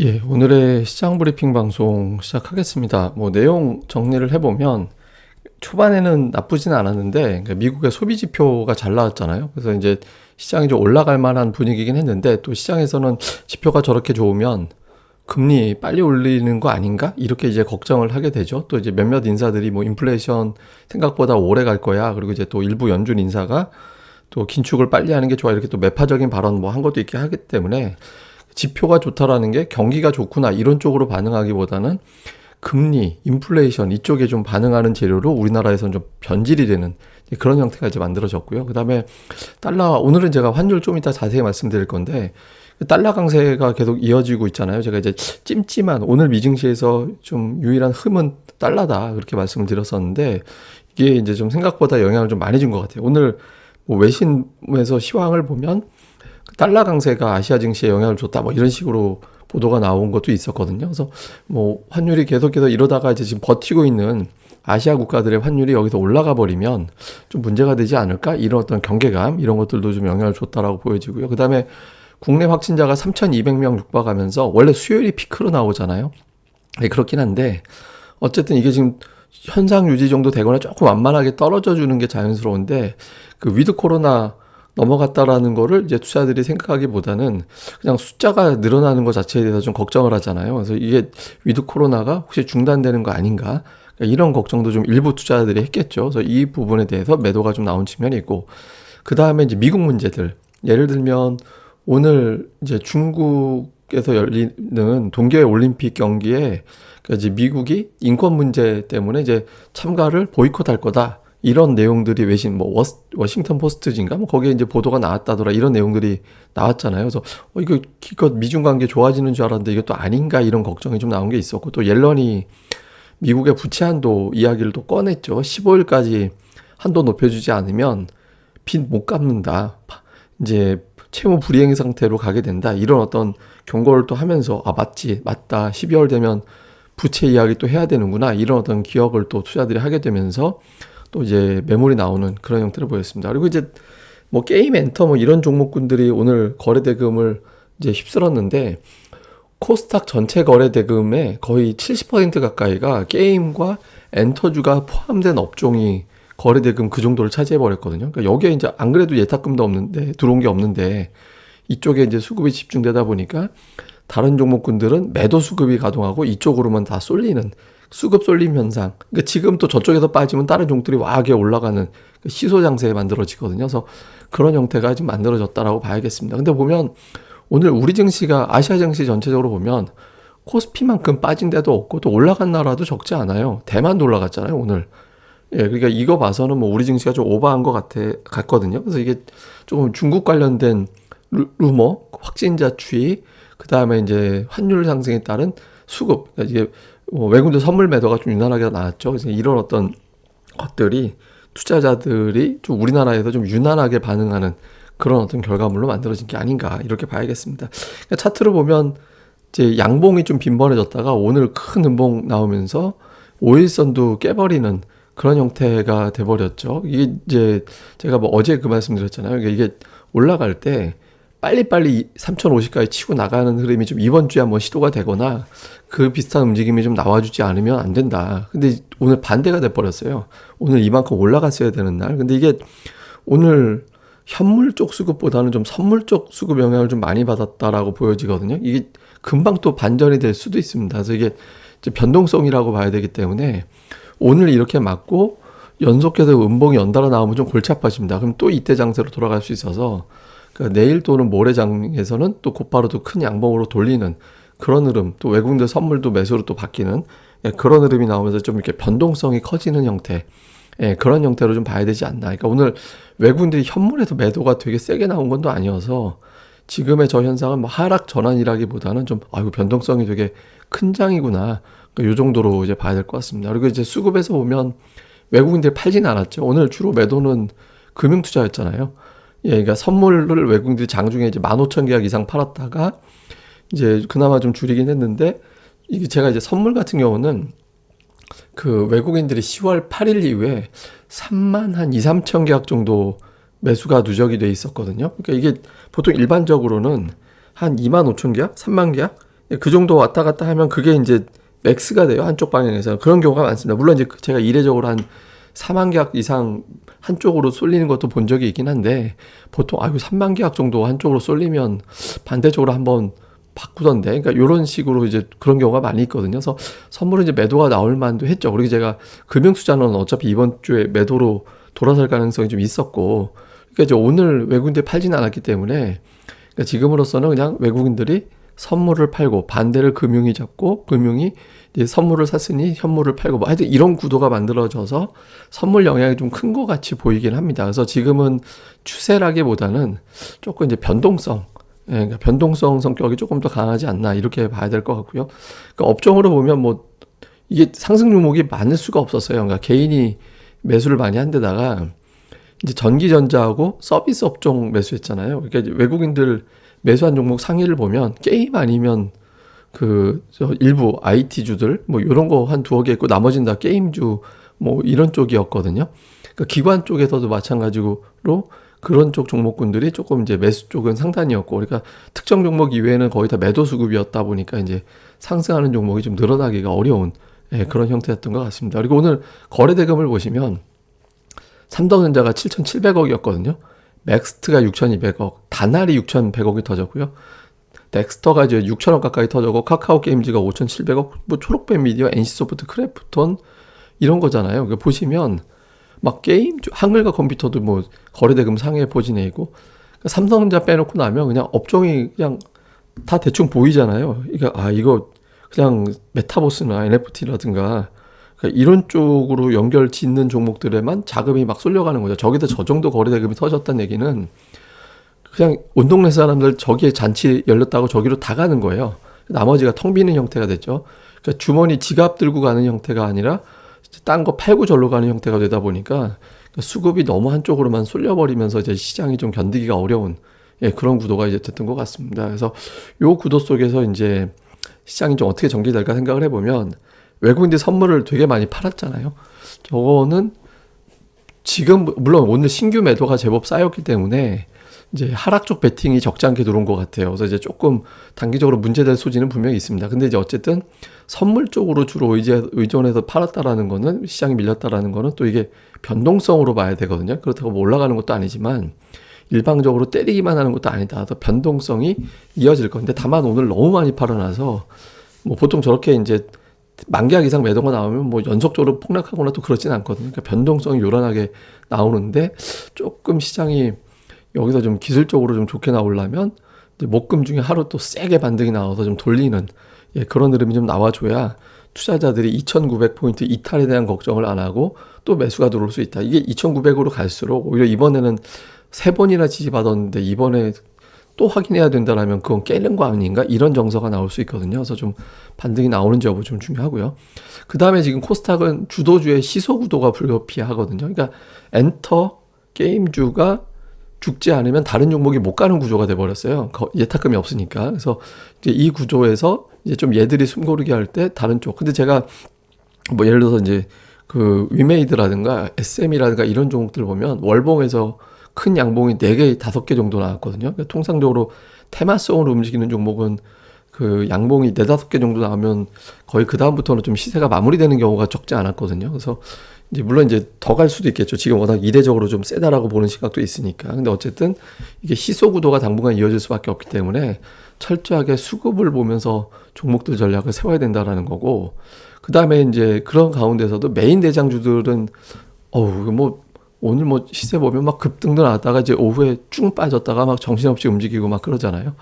예, 오늘의 시장 브리핑 방송 시작하겠습니다. 내용 정리를 해보면 초반에는 나쁘진 않았는데 그러니까 미국의 소비 지표가 잘 나왔잖아요. 그래서 이제 시장이 좀 올라갈 만한 분위기긴 했는데 또 시장에서는 지표가 저렇게 좋으면 금리 빨리 올리는 거 아닌가? 이렇게 이제 걱정을 하게 되죠. 또 이제 몇몇 인사들이 인플레이션 생각보다 오래 갈 거야. 그리고 이제 또 일부 연준 인사가 또 긴축을 빨리 하는 게 좋아. 이렇게 또 매파적인 발언 한 것도 있게 하기 때문에 지표가 좋다라는 게 경기가 좋구나 이런 쪽으로 반응하기보다는 금리, 인플레이션 이쪽에 좀 반응하는 재료로 우리나라에서는 좀 변질이 되는 그런 형태가 이제 만들어졌고요. 그다음에 달러, 오늘은 제가 환율 좀 이따 자세히 말씀드릴 건데 달러 강세가 계속 이어지고 있잖아요. 제가 이제 찜찜한 오늘 미증시에서 좀 유일한 흠은 달러다 그렇게 말씀을 드렸었는데 이게 이제 좀 생각보다 영향을 좀 많이 준 것 같아요. 오늘 외신에서 시황을 보면 달러 강세가 아시아 증시에 영향을 줬다 이런 식으로 보도가 나온 것도 있었거든요. 그래서 환율이 계속해서 이러다가 이제 지금 버티고 있는 아시아 국가들의 환율이 여기서 올라가 버리면 좀 문제가 되지 않을까? 이런 어떤 경계감 이런 것들도 좀 영향을 줬다라고 보여지고요. 그다음에 국내 확진자가 3,200명 육박하면서 원래 수요일이 피크로 나오잖아요. 네, 그렇긴 한데 어쨌든 이게 지금 현상 유지 정도 되거나 조금 완만하게 떨어져 주는 게 자연스러운데 그 위드 코로나 넘어갔다라는 거를 이제 투자들이 생각하기보다는 그냥 숫자가 늘어나는 것 자체에 대해서 좀 걱정을 하잖아요. 그래서 이게 위드 코로나가 혹시 중단되는 거 아닌가? 그러니까 이런 걱정도 좀 일부 투자자들이 했겠죠. 그래서 이 부분에 대해서 매도가 좀 나온 측면이 있고, 그 다음에 이제 미국 문제들. 예를 들면 오늘 이제 중국에서 열리는 동계 올림픽 경기에 그러니까 이제 미국이 인권 문제 때문에 이제 참가를 보이콧할 거다. 이런 내용들이 외신 워싱턴 포스트인가 거기에 이제 보도가 나왔다더라 이런 내용들이 나왔잖아요. 그래서 이거 미중 관계 좋아지는 줄 알았는데 이것도 아닌가 이런 걱정이 좀 나온 게 있었고 또 옐런이 미국의 부채 한도 이야기를 또 꺼냈죠. 15일까지 한도 높여주지 않으면 빚 못 갚는다. 이제 채무 불이행 상태로 가게 된다. 이런 어떤 경고를 또 하면서 맞다. 12월 되면 부채 이야기 또 해야 되는구나. 이런 어떤 기억을 또 투자들이 하게 되면서 또 이제 매물이 나오는 그런 형태를 보였습니다. 그리고 이제 게임 엔터 이런 종목군들이 오늘 거래 대금을 이제 휩쓸었는데 코스닥 전체 거래 대금의 거의 70% 가까이가 게임과 엔터주가 포함된 업종이 거래 대금 그 정도를 차지해 버렸거든요. 그러니까 여기에 이제 안 그래도 예탁금도 없는데 들어온 게 없는데 이쪽에 이제 수급이 집중되다 보니까 다른 종목군들은 매도 수급이 가동하고 이쪽으로만 다 쏠리는 수급 쏠림 현상. 그러니까 지금 또 저쪽에서 빠지면 다른 종들이 와하게 올라가는 시소 장세에 만들어지거든요. 그래서 그런 형태가 좀 만들어졌다라고 봐야겠습니다. 근데 보면 오늘 우리 증시가 아시아 증시 전체적으로 보면 코스피만큼 빠진 데도 없고 또 올라간 나라도 적지 않아요. 대만도 올라갔잖아요, 오늘. 예, 그러니까 이거 봐서는 우리 증시가 좀 오버한 것 같거든요. 그래서 이게 조금 중국 관련된 루머, 확진자 추이, 그 다음에 이제 환율 상승에 따른 수급, 그러니까 이게 외국인들 선물 매도가 좀 유난하게 나왔죠. 그래서 이런 어떤 것들이 투자자들이 좀 우리나라에서 좀 유난하게 반응하는 그런 어떤 결과물로 만들어진 게 아닌가 이렇게 봐야겠습니다. 그러니까 차트로 보면 이제 양봉이 좀 빈번해졌다가 오늘 큰 음봉 나오면서 5일선도 깨버리는 그런 형태가 돼버렸죠. 이게 이제 제가 어제 그 말씀 드렸잖아요. 그러니까 이게 올라갈 때 빨리빨리 3050까지 치고 나가는 흐름이 좀 이번 주에 한번 시도가 되거나 그 비슷한 움직임이 좀 나와주지 않으면 안 된다. 근데 오늘 반대가 돼버렸어요. 오늘 이만큼 올라갔어야 되는 날. 근데 이게 오늘 현물 쪽 수급보다는 좀 선물 쪽 수급 영향을 좀 많이 받았다라고 보여지거든요. 이게 금방 또 반전이 될 수도 있습니다. 그래서 이게 변동성이라고 봐야 되기 때문에 오늘 이렇게 맞고 연속해서 음봉이 연달아 나오면 좀 골치 아파집니다. 그럼 또 이때 장세로 돌아갈 수 있어서 그러니까 내일 또는 모레장에서는 또 곧바로 또 큰 양봉으로 돌리는 그런 흐름, 또 외국인들 선물도 매수로 또 바뀌는 그런 흐름이 나오면서 좀 이렇게 변동성이 커지는 형태, 그런 형태로 좀 봐야 되지 않나. 그러니까 오늘 외국인들이 현물에서 매도가 되게 세게 나온 건 또 아니어서 지금의 저 현상은 하락 전환이라기보다는 좀 이거 변동성이 되게 큰 장이구나. 그러니까 요 정도로 이제 봐야 될 것 같습니다. 그리고 이제 수급에서 보면 외국인들이 팔진 않았죠. 오늘 주로 매도는 금융투자였잖아요. 예, 그러니까 선물을 외국인들이 장중에 이제 15,000계약 이상 팔았다가 이제 그나마 좀 줄이긴 했는데 이게 제가 이제 선물 같은 경우는 그 외국인들이 10월 8일 이후에 3만 한 2, 3천 계약 정도 매수가 누적이 돼 있었거든요. 그러니까 이게 보통 일반적으로는 한 2만 5천 계약, 3만 계약 그 정도 왔다 갔다 하면 그게 이제 맥스가 돼요. 한쪽 방향에서. 그런 경우가 많습니다. 물론 이제 제가 이례적으로 한 4만 계약 이상 한쪽으로 쏠리는 것도 본 적이 있긴 한데, 보통 아이고 3만 계약 정도 한쪽으로 쏠리면 반대쪽으로 한번 바꾸던데, 그러니까 이런 식으로 이제 그런 경우가 많이 있거든요. 그래서 선물은 이제 매도가 나올 만도 했죠. 그리고 제가 금융투자는 어차피 이번 주에 매도로 돌아설 가능성이 좀 있었고, 그러니까 이제 오늘 외국인들이 팔지는 않았기 때문에, 그러니까 지금으로서는 그냥 외국인들이 선물을 팔고 반대를 금융이 잡고, 금융이 이제 선물을 샀으니 현물을 팔고, 뭐 하여튼 이런 구도가 만들어져서 선물 영향이 좀 큰 것 같이 보이긴 합니다. 그래서 지금은 추세라기보다는 조금 이제 변동성, 그러니까 변동성 성격이 조금 더 강하지 않나 이렇게 봐야 될 것 같고요. 그러니까 업종으로 보면 뭐 이게 상승 종목이 많을 수가 없었어요. 그러니까 개인이 매수를 많이 한 데다가 이제 전기전자하고 서비스 업종 매수했잖아요. 그러니까 이제 외국인들 매수한 종목 상위를 보면 게임 아니면 저 일부 IT주들 뭐 이런 거 한 두어 개 있고 나머지는 다 게임주 뭐 이런 쪽이었거든요. 그러니까 기관 쪽에서도 마찬가지로 그런 쪽 종목군들이 조금 이제 매수 쪽은 상단이었고, 그러니까 특정 종목 이외에는 거의 다 매도 수급이었다 보니까 이제 상승하는 종목이 좀 늘어나기가 어려운 그런 형태였던 것 같습니다. 그리고 오늘 거래 대금을 보시면 삼성전자가 7,700억이었거든요. 맥스트가 6,200억, 다날이 6,100억이 터졌고요. 덱스터가 이제 6,000억 가까이 터졌고, 카카오 게임즈가 5,700억, 뭐 초록뱀 미디어, NC소프트, 크래프톤 이런 거잖아요. 그러니까 보시면 막 게임, 한글과 컴퓨터도 뭐 거래대금 상위에 포진해 있고, 그러니까 삼성전자 빼놓고 나면 그냥 업종이 그냥 다 대충 보이잖아요. 그러니까 이거 그냥 메타버스나 NFT라든가 그러니까 이런 쪽으로 연결 짓는 종목들에만 자금이 막 쏠려가는 거죠. 저기다 저 정도 거래대금이 터졌다는 얘기는 그냥 온 동네 사람들 저기에 잔치 열렸다고 저기로 다 가는 거예요. 나머지가 텅 비는 형태가 됐죠. 그러니까 주머니 지갑 들고 가는 형태가 아니라 딴 거 팔고 절로 가는 형태가 되다 보니까 수급이 너무 한쪽으로만 쏠려버리면서 이제 시장이 좀 견디기가 어려운 그런 구도가 이제 됐던 것 같습니다. 그래서 요 구도 속에서 이제 시장이 좀 어떻게 전개될까 생각을 해보면, 외국인들 선물을 되게 많이 팔았잖아요. 저거는 지금 물론 오늘 신규 매도가 제법 쌓였기 때문에 이제 하락 쪽 베팅이 적지 않게 들어온 것 같아요. 그래서 이제 조금 단기적으로 문제될 소지는 분명히 있습니다. 근데 이제 어쨌든 선물 쪽으로 주로 의존해서 팔았다라는 거는, 시장이 밀렸다라는 거는 또 이게 변동성으로 봐야 되거든요. 그렇다고 뭐 올라가는 것도 아니지만 일방적으로 때리기만 하는 것도 아니다. 더 변동성이 이어질 건데, 다만 오늘 너무 많이 팔아놔서 뭐 보통 저렇게 이제 만계약 이상 매도가 나오면 뭐 연속적으로 폭락하거나 또 그렇진 않거든요. 그러니까 변동성이 요란하게 나오는데, 조금 시장이 여기서 좀 기술적으로 좀 좋게 나오려면 목금 중에 하루 또 세게 반등이 나와서 좀 돌리는 그런 흐름이 좀 나와줘야 투자자들이 2,900포인트 이탈에 대한 걱정을 안 하고 또 매수가 들어올 수 있다. 이게 2,900으로 갈수록 오히려 이번에는 3번이나 지지받았는데 이번에 또 확인해야 된다라면 그건 깨는 거 아닌가? 이런 정서가 나올 수 있거든요. 그래서 좀 반등이 나오는지 여부 좀 중요하고요. 그 다음에 지금 코스닥은 주도주의 시소 구도가 불가피하거든요. 그러니까 엔터 게임주가 죽지 않으면 다른 종목이 못 가는 구조가 돼버렸어요. 예탁금이 없으니까. 그래서 이제 이 구조에서 이제 좀 얘들이 숨고르기 할 때 다른 쪽. 근데 제가 뭐 예를 들어서 이제 위메이드라든가 SM이라든가 이런 종목들 보면 월봉에서 큰 양봉이 4개, 5개 정도 나왔거든요. 그러니까 통상적으로 테마성으로 움직이는 종목은 양봉이 4, 5개 정도 나오면 거의 그 다음부터는 좀 시세가 마무리되는 경우가 적지 않았거든요. 그래서 이제 물론 이제 더 갈 수도 있겠죠. 지금 워낙 이례적으로 좀 세다라고 보는 시각도 있으니까. 근데 어쨌든 이게 시소 구도가 당분간 이어질 수밖에 없기 때문에 철저하게 수급을 보면서 종목들 전략을 세워야 된다라는 거고, 그 다음에 이제 그런 가운데서도 메인 대장주들은 뭐 오늘 뭐 시세 보면 막 급등도 나왔다가 이제 오후에 쭉 빠졌다가 막 정신없이 움직이고 막 그러잖아요.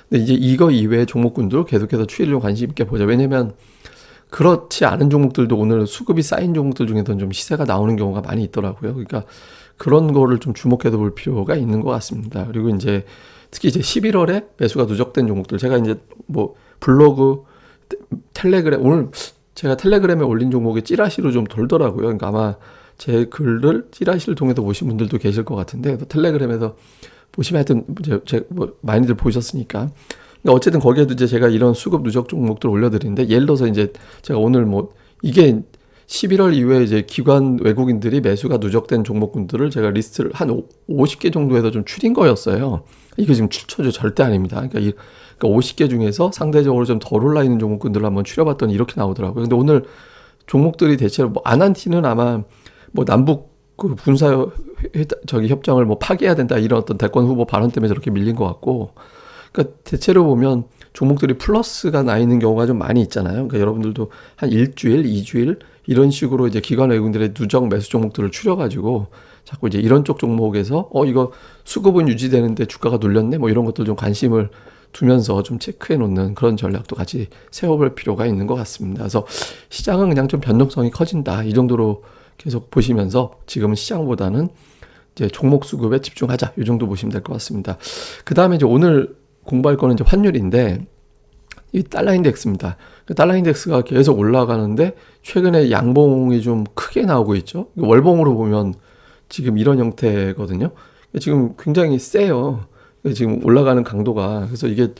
근데 이제 이거 이외의 종목군들 계속해서 추이를 좀 관심 있게 보자. 왜냐면 그렇지 않은 종목들도 오늘 수급이 쌓인 종목들 중에서는 좀 시세가 나오는 경우가 많이 있더라고요. 그러니까 그런 거를 좀 주목해서 볼 필요가 있는 것 같습니다. 그리고 이제 특히 이제 11월에 매수가 누적된 종목들, 제가 이제 뭐 블로그, 텔레그램, 오늘 제가 텔레그램에 올린 종목이 찌라시로 좀 돌더라고요. 그러니까 아마 제 글을 찌라시를 통해서 보신 분들도 계실 것 같은데, 텔레그램에서 보시면 하여튼 뭐 많이들 보셨으니까. 그러니까 어쨌든 거기에도 이제 제가 이런 수급 누적 종목들 올려드리는데, 예를 들어서 이제 제가 오늘 뭐 이게 11월 이후에 이제 기관 외국인들이 매수가 누적된 종목군들을 제가 리스트를 한 50개 정도에서 좀 추린 거였어요. 이거 지금 출처죠. 절대 아닙니다. 그러니까 그러니까 50개 중에서 상대적으로 좀 덜 올라 있는 종목군들을 한번 추려봤더니 이렇게 나오더라고요. 근데 오늘 종목들이 대체로 뭐 아난티는 아마 뭐 남북 그 군사 저기 협정을 뭐 파기해야 된다 이런 어떤 대권 후보 발언 때문에 저렇게 밀린 것 같고, 그러니까 대체로 보면 종목들이 플러스가 나 있는 경우가 좀 많이 있잖아요. 그러니까 여러분들도 한 일주일, 이주일 이런 식으로 이제 기관 외국인들의 누적 매수 종목들을 추려가지고 자꾸 이제 이런 쪽 종목에서 이거 수급은 유지되는데 주가가 눌렸네 뭐 이런 것들 좀 관심을 두면서 좀 체크해 놓는 그런 전략도 같이 세워볼 필요가 있는 것 같습니다. 그래서 시장은 그냥 좀 변동성이 커진다 이 정도로 계속 보시면서 지금은 시장보다는 이제 종목 수급에 집중하자 이 정도 보시면 될 것 같습니다. 그 다음에 이제 오늘 공부할 거는 이제 환율인데 이 달러 인덱스입니다. 달러 인덱스가 계속 올라가는데 최근에 양봉이 좀 크게 나오고 있죠. 월봉으로 보면 지금 이런 형태거든요. 지금 굉장히 세요. 지금 올라가는 강도가. 그래서 이게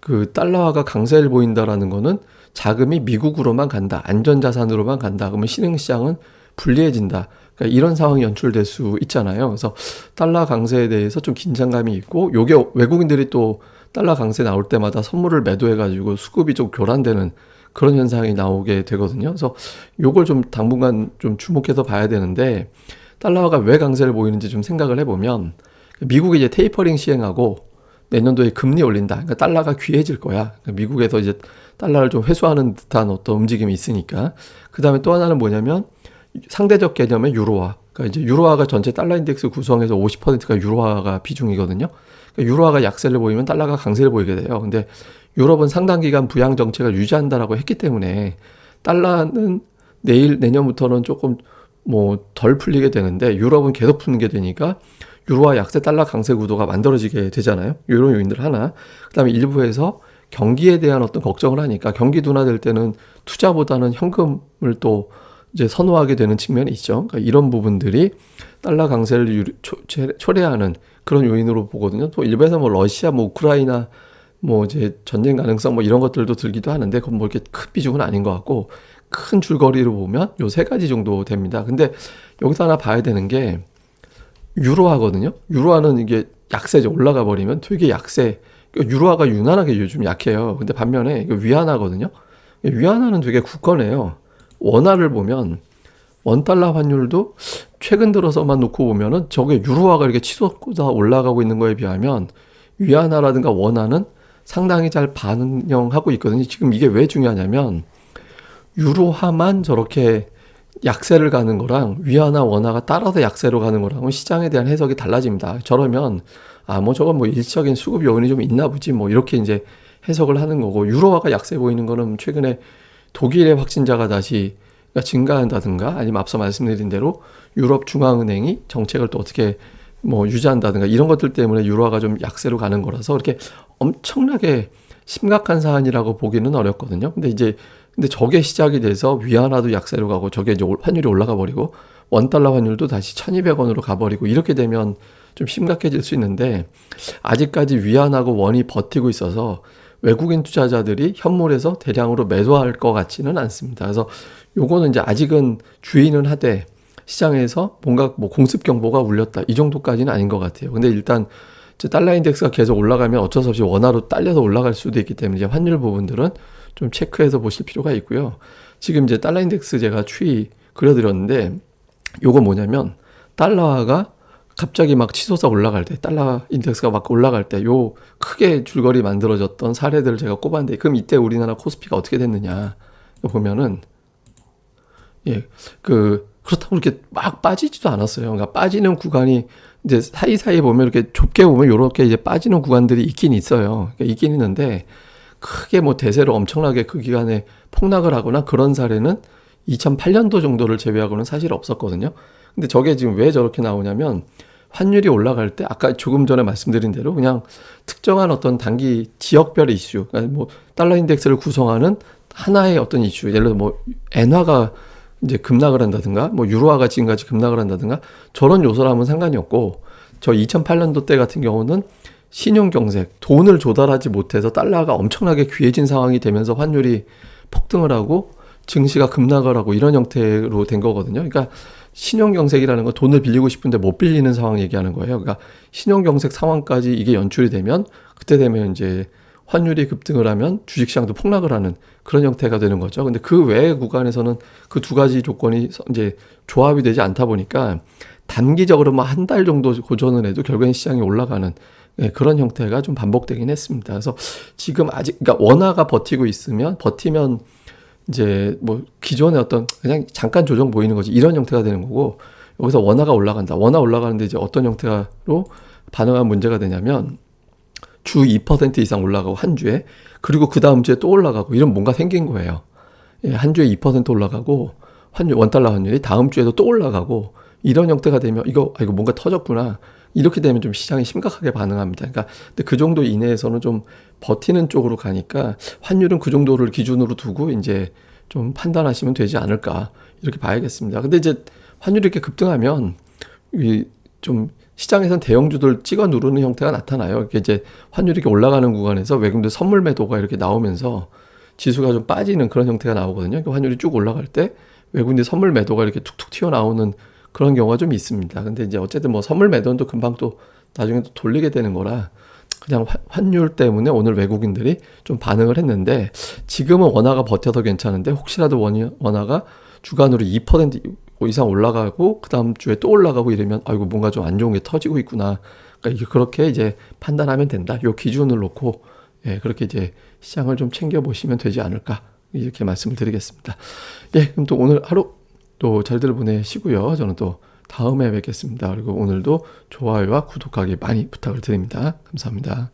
그 달러화가 강세를 보인다라는 거는 자금이 미국으로만 간다, 안전자산으로만 간다. 그러면 신흥시장은 불리해진다. 그러니까 이런 상황이 연출될 수 있잖아요. 그래서 달러 강세에 대해서 좀 긴장감이 있고, 요게 외국인들이 또 달러 강세 나올 때마다 선물을 매도해가지고 수급이 좀 교란되는 그런 현상이 나오게 되거든요. 그래서 요걸 좀 당분간 좀 주목해서 봐야 되는데, 달러가 왜 강세를 보이는지 좀 생각을 해보면, 미국이 이제 테이퍼링 시행하고 내년도에 금리 올린다. 그러니까 달러가 귀해질 거야. 그러니까 미국에서 이제 달러를 좀 회수하는 듯한 어떤 움직임이 있으니까. 그 다음에 또 하나는 뭐냐면 상대적 개념의 유로화. 그러니까 이제 유로화가 전체 달러 인덱스 구성에서 50%가 유로화가 비중이거든요. 그러니까 유로화가 약세를 보이면 달러가 강세를 보이게 돼요. 근데 유럽은 상당 기간 부양 정책을 유지한다라고 했기 때문에 달러는 내년부터는 조금 뭐 덜 풀리게 되는데 유럽은 계속 푸는 게 되니까 유로화 약세 달러 강세 구도가 만들어지게 되잖아요. 이런 요인들 하나. 그다음에 일부에서 경기에 대한 어떤 걱정을 하니까 경기 둔화될 때는 투자보다는 현금을 또 이제 선호하게 되는 측면이 있죠. 그러니까 이런 부분들이 달러 강세를 초래하는 그런 요인으로 보거든요. 또 일부에서 뭐 러시아, 뭐 우크라이나, 뭐 이제 전쟁 가능성 뭐 이런 것들도 들기도 하는데 그건 뭐 이렇게 큰 비중은 아닌 것 같고 큰 줄거리로 보면 요 세 가지 정도 됩니다. 근데 여기서 하나 봐야 되는 게 유로화거든요. 유로화는 이게 약세죠. 올라가 버리면 되게 약세. 유로화가 유난하게 요즘 약해요. 근데 반면에 이거 위안화거든요. 위안화는 되게 굳건해요. 원화를 보면 원달러 환율도 최근 들어서만 놓고 보면은 저게 유로화가 이렇게 치솟고자 올라가고 있는 거에 비하면 위안화라든가 원화는 상당히 잘 반영하고 있거든요. 지금 이게 왜 중요하냐면 유로화만 저렇게 약세를 가는 거랑 위안화 원화가 따라서 약세로 가는 거랑은 시장에 대한 해석이 달라집니다. 저러면 뭐 저건 뭐 일시적인 수급 요인이 좀 있나 보지 뭐 이렇게 이제 해석을 하는 거고, 유로화가 약세 보이는 거는 최근에 독일의 확진자가 다시 증가한다든가 아니면 앞서 말씀드린 대로 유럽 중앙은행이 정책을 또 어떻게 뭐 유지한다든가 이런 것들 때문에 유로화가 좀 약세로 가는 거라서 이렇게 엄청나게 심각한 사안이라고 보기는 어렵거든요. 근데 저게 시작이 돼서 위안화도 약세로 가고 저게 이제 환율이 올라가 버리고 원달러 환율도 다시 1,200원으로 가버리고 이렇게 되면 좀 심각해질 수 있는데, 아직까지 위안화고 원이 버티고 있어서 외국인 투자자들이 현물에서 대량으로 매도할 것 같지는 않습니다. 그래서 요거는 이제 아직은 주의는 하되 시장에서 뭔가 뭐 공습 경보가 울렸다 이 정도까지는 아닌 것 같아요. 근데 일단 달러 인덱스가 계속 올라가면 어쩔 수 없이 원화로 딸려서 올라갈 수도 있기 때문에 이제 환율 부분들은 좀 체크해서 보실 필요가 있고요. 지금 이제 달러 인덱스 제가 추이 그려드렸는데 요거 뭐냐면 달러화가 갑자기 막 치솟아 올라갈 때, 달러 인덱스가 막 올라갈 때 요 크게 줄거리 만들어졌던 사례들을 제가 꼽았는데, 그럼 이때 우리나라 코스피가 어떻게 됐느냐 보면은 그렇다고 이렇게 막 빠지지도 않았어요. 그러니까 빠지는 구간이 이제 사이사이 보면 이렇게 좁게 보면 요렇게 이제 빠지는 구간들이 있긴 있어요. 그러니까 있긴 있는데 크게 뭐 대세로 엄청나게 그 기간에 폭락을 하거나 그런 사례는 2008년도 정도를 제외하고는 사실 없었거든요. 근데 저게 지금 왜 저렇게 나오냐면 환율이 올라갈 때 아까 조금 전에 말씀드린 대로 그냥 특정한 어떤 단기 지역별 이슈, 그러니까 뭐 달러 인덱스를 구성하는 하나의 어떤 이슈, 예를 들어 뭐 엔화가 이제 급락을 한다든가 뭐 유로화가 지금까지 급락을 한다든가 저런 요소라면 상관이 없고, 저 2008년도 때 같은 경우는 신용경색, 돈을 조달하지 못해서 달러가 엄청나게 귀해진 상황이 되면서 환율이 폭등을 하고 증시가 급락을 하고 이런 형태로 된 거거든요. 그러니까 신용경색이라는 건 돈을 빌리고 싶은데 못 빌리는 상황 얘기하는 거예요. 그러니까 신용경색 상황까지 이게 연출이 되면 그때 되면 이제 환율이 급등을 하면 주식시장도 폭락을 하는 그런 형태가 되는 거죠. 근데 그 외의 구간에서는 그 두 가지 조건이 이제 조합이 되지 않다 보니까 단기적으로 뭐 한 달 정도 고전을 해도 결국엔 시장이 올라가는 그런 형태가 좀 반복되긴 했습니다. 그래서 지금 아직 그러니까 원화가 버티면 이제 뭐 기존의 어떤 그냥 잠깐 조정 보이는 거지 이런 형태가 되는 거고 여기서 원화가 올라간다. 원화 올라가는데 이제 어떤 형태로 반응하면 문제가 되냐면 주 2% 이상 올라가고 한 주에 그리고 그 다음 주에 또 올라가고 이런 뭔가 생긴 거예요. 한 주에 2% 올라가고 원달러 환율이 다음 주에도 또 올라가고 이런 형태가 되면 이거 뭔가 터졌구나. 이렇게 되면 좀 시장이 심각하게 반응합니다. 그러니까 근데 그 정도 이내에서는 좀 버티는 쪽으로 가니까 환율은 그 정도를 기준으로 두고 이제 좀 판단하시면 되지 않을까 이렇게 봐야겠습니다. 근데 이제 환율이 이렇게 급등하면 좀 시장에선 대형주들 찍어 누르는 형태가 나타나요. 이게 이제 환율이 이렇게 올라가는 구간에서 외국인들 선물 매도가 이렇게 나오면서 지수가 좀 빠지는 그런 형태가 나오거든요. 환율이 쭉 올라갈 때 외국인들 선물 매도가 이렇게 툭툭 튀어나오는 그런 경우가 좀 있습니다. 근데 이제 어쨌든 뭐 선물 매도는 또 금방 또 나중에 또 돌리게 되는 거라 그냥 환율 때문에 오늘 외국인들이 좀 반응을 했는데 지금은 원화가 버텨서 괜찮은데 혹시라도 원화가 주간으로 2% 이상 올라가고 그 다음 주에 또 올라가고 이러면 아이고 뭔가 좀 안 좋은 게 터지고 있구나. 그러니까 이게 그렇게 이제 판단하면 된다. 요 기준을 놓고 그렇게 이제 시장을 좀 챙겨 보시면 되지 않을까 이렇게 말씀을 드리겠습니다. 그럼 또 오늘 하루 또 잘들 보내시고요. 저는 또 다음에 뵙겠습니다. 그리고 오늘도 좋아요와 구독하기 많이 부탁을 드립니다. 감사합니다.